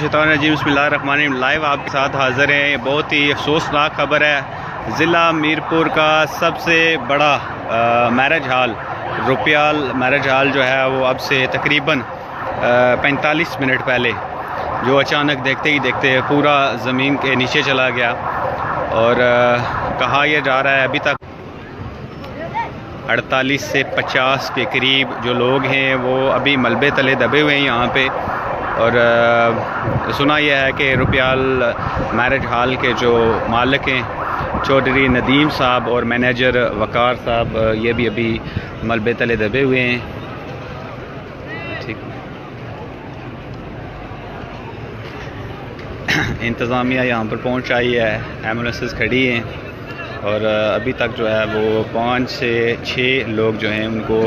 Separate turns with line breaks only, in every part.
मिनशैतानिर्रजीम बिस्मिल्लाहिर्रहमानिर्रहीम। लाइव आपके साथ हाज़िर हैं। बहुत ही अफसोसनाक खबर है। ज़िला मीरपुर का सबसे बड़ा marriage hall Rupyal marriage hall जो है वो अब से तकरीबन 45 मिनट पहले जो अचानक देखते ही देखते पूरा ज़मीन के नीचे चला गया। और कहा यह जा रहा है अभी तक 48 से 50 के करीब जो लोग हैं वो अभी मलबे तले दबे हुए हैं यहाँ पे। और सुना यह है कि रुपयाल मैरिज हॉल के जो मालिक हैं चौधरी नदीम साहब और मैनेजर वकार साहब ये भी अभी मलबे तले दबे हुए हैं। ठीक, इंतज़ामिया यहाँ पर पहुँच आई है, एम्बुलेंसेस खड़ी हैं और अभी तक जो है वो 5 से 6 लोग जो हैं उनको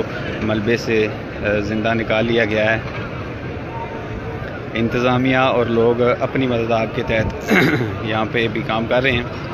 मलबे से ज़िंदा निकाल लिया गया है। इंतज़ामिया और लोग अपनी मदद के तहत यहाँ पे भी काम कर रहे हैं।